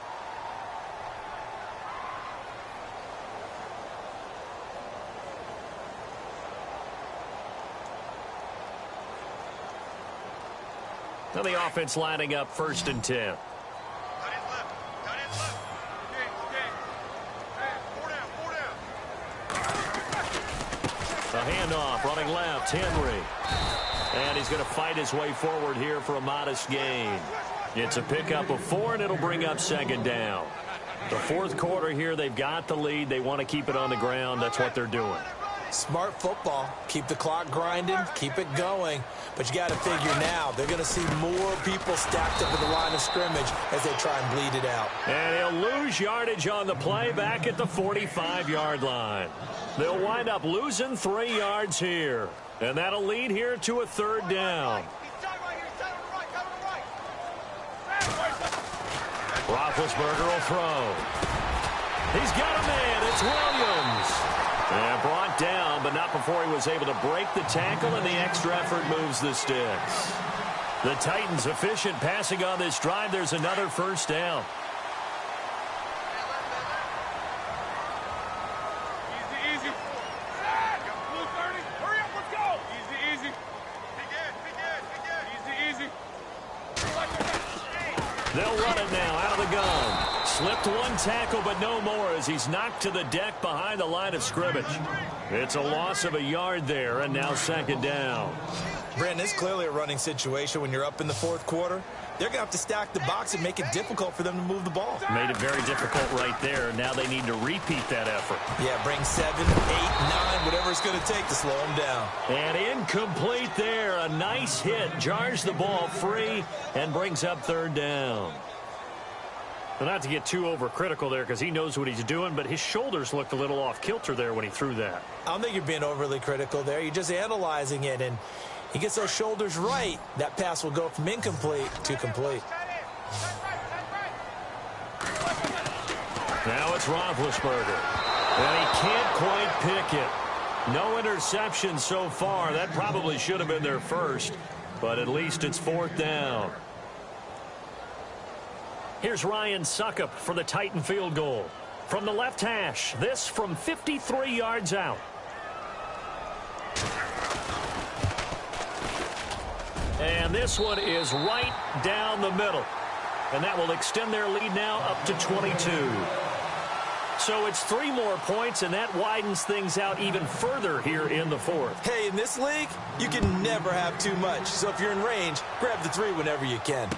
S2: Now the offense lining up 1st and 10. A handoff, running left, Henry. And he's going to fight his way forward here for a modest gain. It's a pickup of 4, and it'll bring up 2nd down. The 4th quarter here, they've got the lead. They want to keep it on the ground. That's what they're doing.
S3: Smart football. Keep the clock grinding. Keep it going. But you got to figure now they're going to see more people stacked up at the line of scrimmage as they try and bleed it out.
S2: And he'll lose yardage on the play back at the 45-yard line. They'll wind up losing 3 yards here. And that'll lead here to a 3rd down. Roethlisberger will throw. He's got a man. It's Williams. And brought down, but not before he was able to break the tackle, and the extra effort moves the sticks. The Titans efficient passing on this drive. There's another 1st down.
S4: Easy. Blue 30. Hurry up, let's go. Easy. Easy.
S2: They'll run it now out of the gun. Slipped one tackle, but no more as he's knocked to the deck behind the line of scrimmage. It's a loss of a yard there, and now 2nd down.
S3: Brandon, it's clearly a running situation when you're up in the 4th quarter. They're going to have to stack the box and make it difficult for them to move the ball.
S2: Made it very difficult right there. Now they need to repeat that effort.
S3: Yeah, bring 7, 8, 9, whatever it's going to take to slow them down.
S2: And incomplete there. A nice hit. Jars the ball free and brings up 3rd down. Well, not to get too overcritical there because he knows what he's doing, but his shoulders looked a little off kilter there when he threw that.
S3: I don't think you're being overly critical there. You're just analyzing it, and he gets those shoulders right. That pass will go from incomplete to complete.
S2: Now it's Roethlisberger. And he can't quite pick it. No interception so far. That probably should have been their first, but at least it's 4th down. Here's Ryan Suckup for the Titan field goal. From the left hash, this from 53 yards out. And this one is right down the middle. And that will extend their lead now up to 22. So it's 3 more points, and that widens things out even further here in the 4th.
S3: Hey, in this league, you can never have too much. So if you're in range, grab the 3 whenever you can.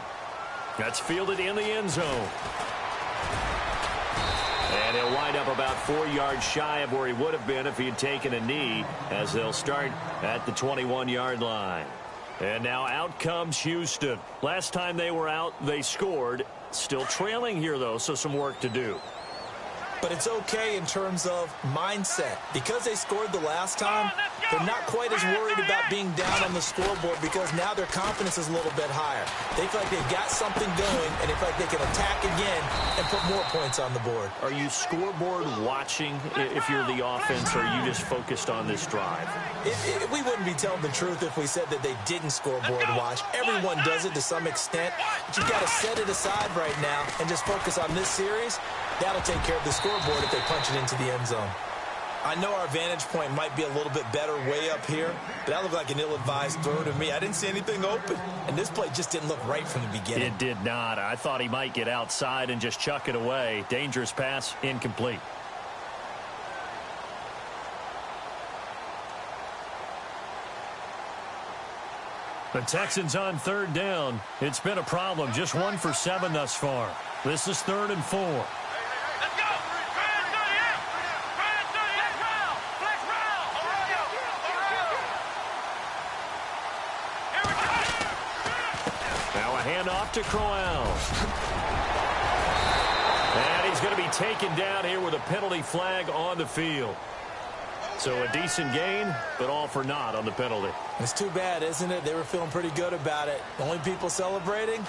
S2: That's fielded in the end zone. And he'll wind up about 4 yards shy of where he would have been if he had taken a knee, as they'll start at the 21-yard line. And now out comes Houston. Last time they were out, they scored. Still trailing here, though, so some work to do.
S3: but it's okay in terms of mindset. Because they scored the last time, they're not quite as worried about being down on the scoreboard because now their confidence is a little bit higher. They feel like they've got something going, and they feel like they can attack again and put more points on the board.
S2: Are you scoreboard watching if you're the offense, or are you just focused on this drive?
S3: We wouldn't be telling the truth if we said that they didn't scoreboard watch. Everyone does it to some extent, but you've got to set it aside right now and just focus on this series. That'll take care of the scoreboard if they punch it into the end zone. I know our vantage point might be a little bit better way up here, but that looked like an ill-advised throw to me. I didn't see anything open, and this play just didn't look right from the beginning.
S2: It did not. I thought he might get outside and just chuck it away. Dangerous pass, incomplete. The Texans on third down. It's been a problem. Just 1 for 7 thus far. This is 3rd and 4.
S4: Let's go!
S2: Now a handoff to Crowell. And he's going to be taken down here with a penalty flag on the field. So a decent gain, but all for naught on the penalty.
S3: It's too bad, isn't it? They were feeling pretty good about it. The only people celebrating,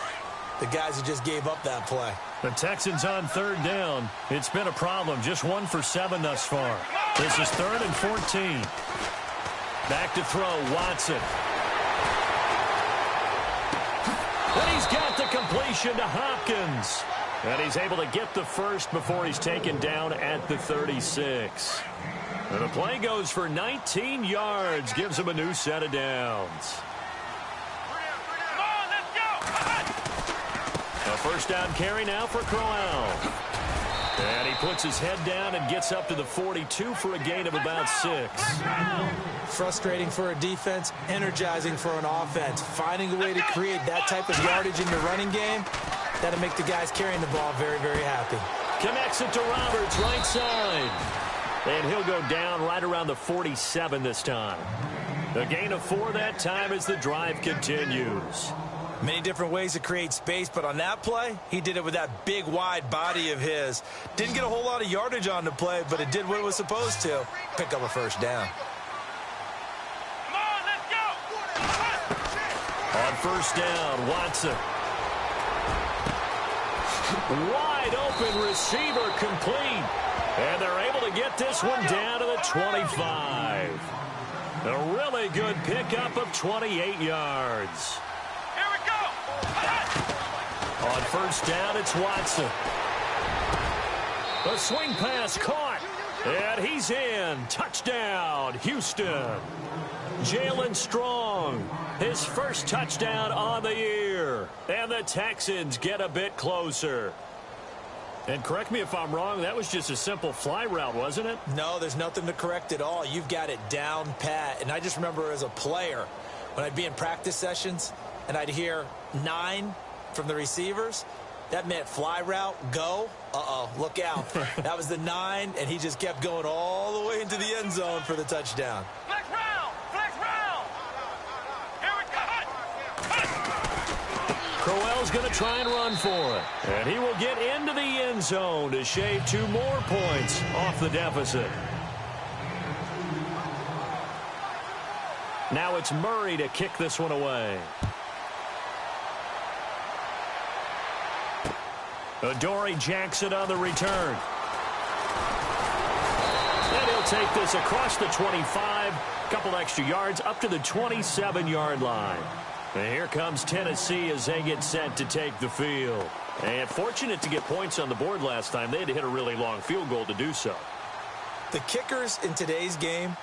S3: the guys who just gave up that play.
S2: The Texans on third down. It's been a problem. Just 1 for 7 thus far. This is 3rd and 14. Back to throw, Watson. And he's got the completion to Hopkins. And he's able to get the first before he's taken down at the 36. And the play goes for 19 yards, gives him a new set of downs. A first down carry now for Crowell. And he puts his head down and gets up to the 42 for a gain of about 6.
S3: Frustrating for a defense, energizing for an offense. Finding a way to create that type of yardage in your running game, that'll make the guys carrying the ball very, very happy.
S2: Connects it to Roberts, right side. And he'll go down right around the 47 this time. A gain of 4 that time as the drive continues.
S3: Many different ways to create space, but on that play, he did it with that big, wide body of his. Didn't get a whole lot of yardage on the play, but it did what it was supposed to. Pick up a first down.
S4: Come on, let's go!
S2: On first down, Watson. Wide open receiver complete. And they're able to get this one down to the 25. A really good pickup of 28 yards.
S4: Here we go!
S2: On first down, it's Watson. A swing pass caught. And he's in. Touchdown, Houston. Jalen Strong, his first touchdown on the year. And the Texans get a bit closer. And correct me if I'm wrong, that was just a simple fly route, wasn't it?
S3: No, there's nothing to correct at all. You've got it down pat. And I just remember as a player, when I'd be in practice sessions and I'd hear 9 from the receivers, that meant fly route, go. Uh-oh, look out. That was the 9, and he just kept going all the way into the end zone for the touchdown.
S4: Flex round! Flex round! Here we go!
S2: Crowell's going to try and run for it. And he will get into the end zone to shave 2 more points off the deficit. Now it's Murray to kick this one away. Adoree Jackson on the return. And he'll take this across the 25. Couple extra yards up to the 27-yard line. And here comes Tennessee as they get set to take the field. And fortunate to get points on the board last time. They had to hit a really long field goal to do so.
S3: The kickers in today's game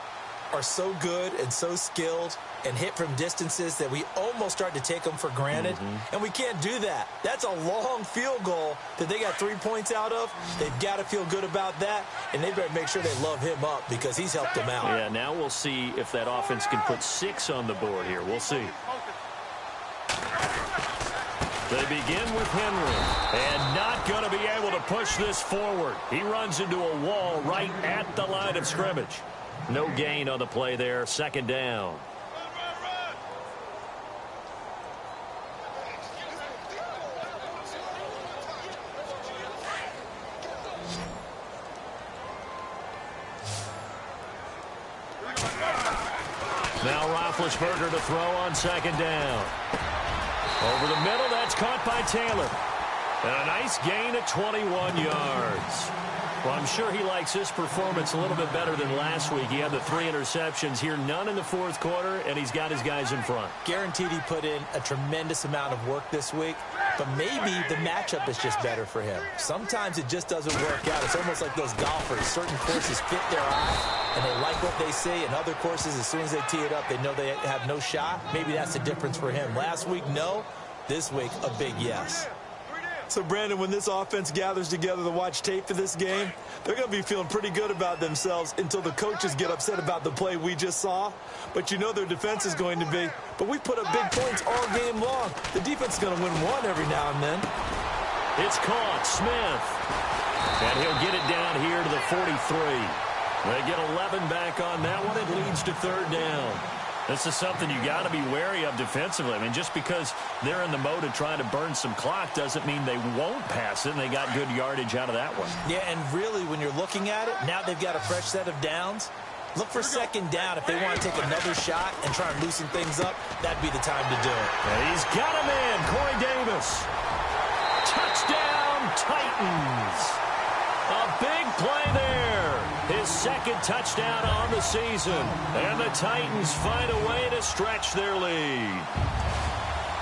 S3: are so good and so skilled and hit from distances that we almost start to take them for granted. And we can't do that. That's a long field goal that they got 3 points out of. They've got to feel good about that, and they better make sure they love him up because he's helped them out.
S2: Yeah, now we'll see if that offense can put 6 on the board here. We'll see. They begin with Henry, and not going to be able to push this forward. He runs into a wall right at the line of scrimmage. No gain on the play there. Second down. Roethlisberger to throw on second down. Over the middle, that's caught by Taylor. And a nice gain of 21 yards. Well, I'm sure he likes his performance a little bit better than last week. He had the 3 interceptions here, none in the fourth quarter, and he's got his guys in front.
S3: Guaranteed he put in a tremendous amount of work this week, but maybe the matchup is just better for him. Sometimes it just doesn't work out. It's almost like those golfers. Certain courses fit their eye, and they like what they see, and other courses, as soon as they tee it up, they know they have no shot. Maybe that's the difference for him. Last week, no. This week, a big yes. So, Brandon, when this offense gathers together to watch tape for this game, they're going to be feeling pretty good about themselves until the coaches get upset about the play we just saw. But you know their defense is going to be. But we put up big points all game long. The defense is going to win one every now and then.
S2: It's caught. Smith. And he'll get it down here to the 43. They get 11 back on that one. It leads to third down. This is something you got to be wary of defensively. I mean, just because they're in the mode of trying to burn some clock doesn't mean they won't pass it, and they got good yardage out of that one.
S3: Yeah, and really, when you're looking at it, now they've got a fresh set of downs. Look for second down. If they want to take another shot and try and loosen things up, that'd be the time to do it.
S2: And he's got him in. Corey Davis. Touchdown, Titans. A big play there. His second touchdown on the season. And the Titans find a way to stretch their lead.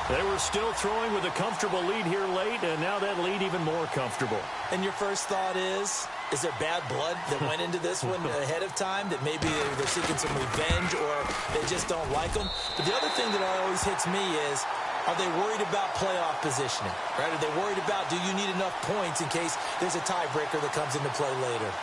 S2: They were still throwing with a comfortable lead here late, and now that lead even more comfortable.
S3: And your first thought is there bad blood that went into this one ahead of time, that maybe they're seeking some revenge or they just don't like them? But the other thing that always hits me is, are they worried about playoff positioning? Right? Are they worried about, do you need enough points in case there's a tiebreaker that comes into play later?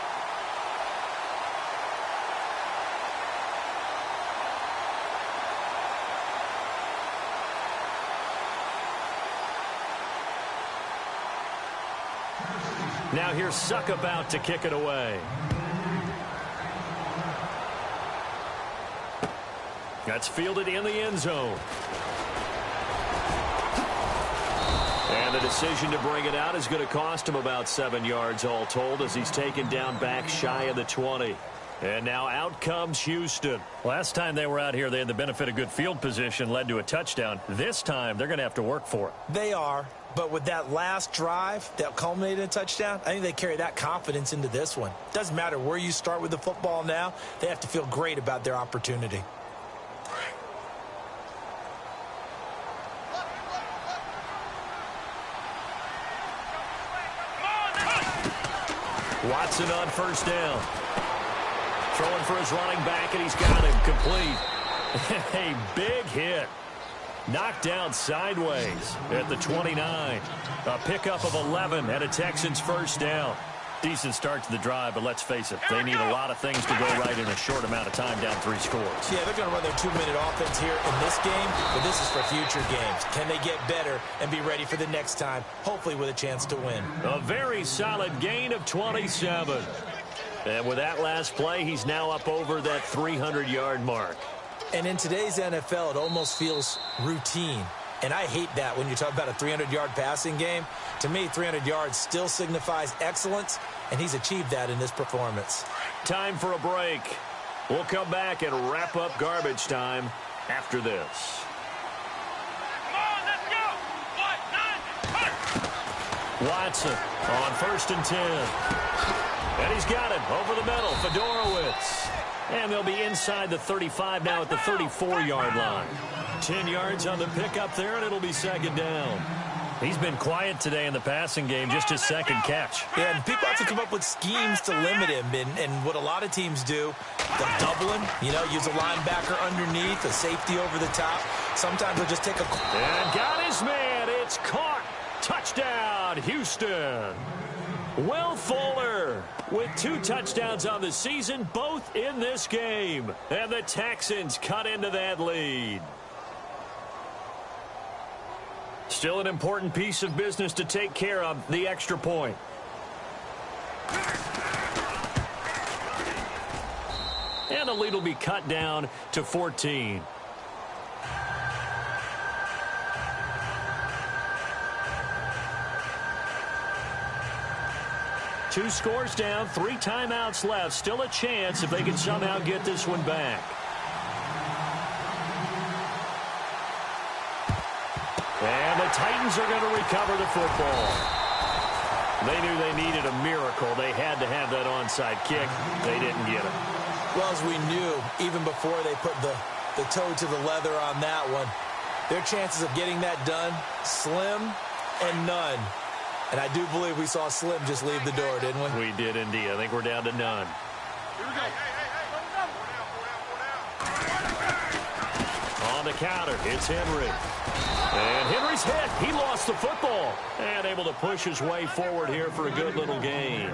S2: Now here's Suckup out to kick it away. That's fielded in the end zone. And the decision to bring it out is going to cost him about 7 yards all told, as he's taken down back shy of the 20. And now out comes Houston. Last time they were out here, they had the benefit of good field position, led to a touchdown. This time, they're going to have to work for it.
S3: They are. But with that last drive that culminated in a touchdown, I think they carry that confidence into this one. Doesn't matter where you start with the football now. They have to feel great about their opportunity.
S2: Watson on first down. Throwing for his running back, and he's got him complete. A big hit. Knocked down sideways at the 29. A pickup of 11 and a Texans first down. Decent start to the drive, but let's face it, they need a lot of things to go right in a short amount of time, down 3 scores.
S3: Yeah, they're going to run their 2-minute offense here in this game, but this is for future games. Can they get better and be ready for the next time, hopefully with a chance to win?
S2: A very solid gain of 27. And with that last play, he's now up over that 300-yard mark.
S3: And in today's NFL, it almost feels routine. And I hate that when you talk about a 300-yard passing game. To me, 300 yards still signifies excellence, and he's achieved that in this performance.
S2: Time for a break. We'll come back and wrap up garbage time after this.
S4: Come on, let's go. 1, 9, 1.
S2: Watson on 1st and 10. And he's got it over the middle. Fedorowicz. And they'll be inside the 35 now at the 34-yard line. 10 yards on the pickup there, and it'll be second down. He's been quiet today in the passing game, just his second catch.
S3: Yeah, and people have to come up with schemes to limit him. And what a lot of teams do, they'll double him, use a linebacker underneath, a safety over the top. Sometimes they'll just take a...
S2: And got his man. It's caught. Touchdown, Houston. Will Fuller with 2 touchdowns on the season, both in this game. And the Texans cut into that lead. Still an important piece of business to take care of, the extra point. And the lead will be cut down to 14. Two scores down, 3 timeouts left. Still a chance if they can somehow get this one back. And the Titans are going to recover the football. They knew they needed a miracle. They had to have that onside kick. They didn't get it.
S3: Well, as we knew, even before they put the toe to the leather on that one, their chances of getting that done, slim and none. And I do believe we saw Slim just leave the door, didn't we?
S2: We did indeed. I think we're down to none.
S4: Here we go.
S2: On the counter, it's Henry. And Henry's hit. He lost the football. And able to push his way forward here for a good little gain.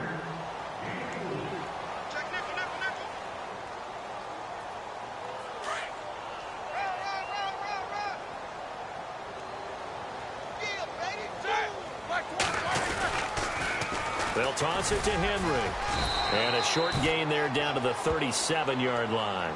S2: They'll toss it to Henry. And a short gain there down to the 37-yard line.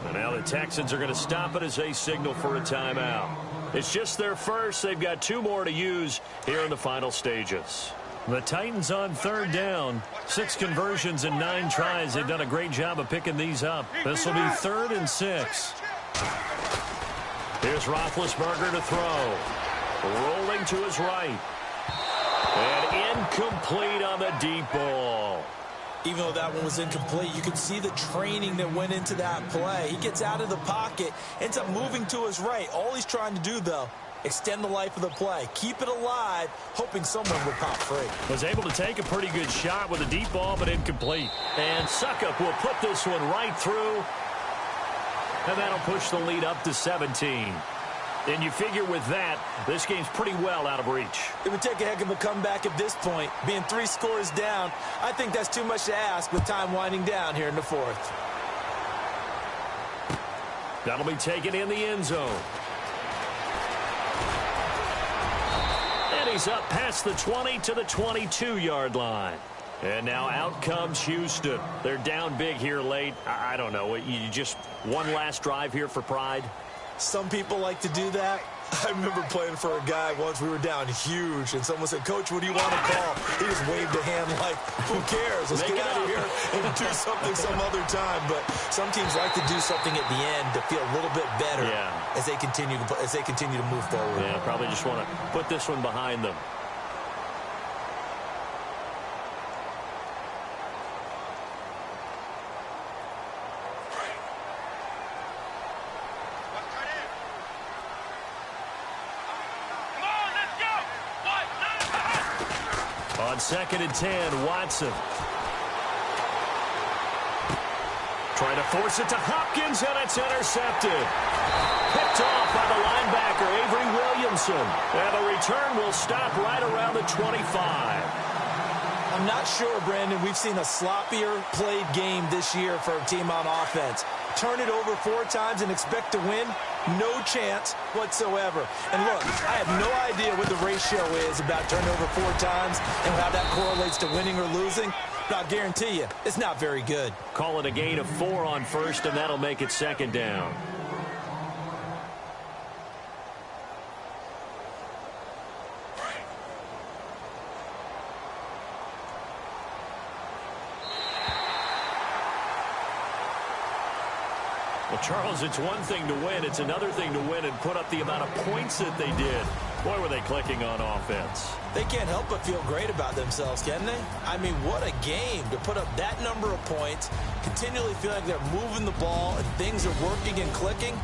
S2: And now the Texans are going to stop it as they signal for a timeout. It's just their first. They've got 2 more to use here in the final stages. The Titans on 3rd down. 6 conversions and 9 tries. They've done a great job of picking these up. This will be 3rd and 6. Here's Roethlisberger to throw. Rolling to his right. And incomplete on the deep ball.
S3: Even though that one was incomplete, you could see the training that went into that play. He gets out of the pocket, ends up moving to his right. All he's trying to do, though, extend the life of the play. Keep it alive, hoping someone would pop free.
S2: Was able to take a pretty good shot with a deep ball, but incomplete. And Suckup will put this one right through. And that'll push the lead up to 17. And you figure with that, this game's pretty well out of reach.
S3: It would take a heck of a comeback at this point. Being 3 scores down, I think that's too much to ask with time winding down here in the 4th.
S2: That'll be taken in the end zone. And he's up past the 20 to the 22-yard line. And now out comes Houston. They're down big here late. I don't know. You just one last drive here for pride?
S3: Some people like to do that. I remember playing for a guy once. We were down huge, and someone said, "Coach, what do you want to call?" He just waved a hand like, "Who cares? Let's get out of here and do something some other time." But some teams like to do something at the end to feel a little bit better as they continue to move forward.
S2: Yeah, probably just want to put this one behind them. On 2nd and 10, Watson. Trying to force it to Hopkins, and it's intercepted. Picked off by the linebacker, Avery Williamson. And the return will stop right around the 25.
S3: I'm not sure, Brandon, we've seen a sloppier played game this year for a team on offense. Turn it over 4 times and expect to win? No chance whatsoever. And look, I have no idea what the ratio is about turnover 4 times and how that correlates to winning or losing. But I'll guarantee you, it's not very good.
S2: Call it a gain of 4 on 1st, and that'll make it 2nd down. Well, Charles, it's one thing to win. It's another thing to win and put up the amount of points that they did. Boy, were they clicking on offense.
S3: They can't help but feel great about themselves, can they? I mean, what a game to put up that number of points, continually feel like they're moving the ball and things are working and clicking.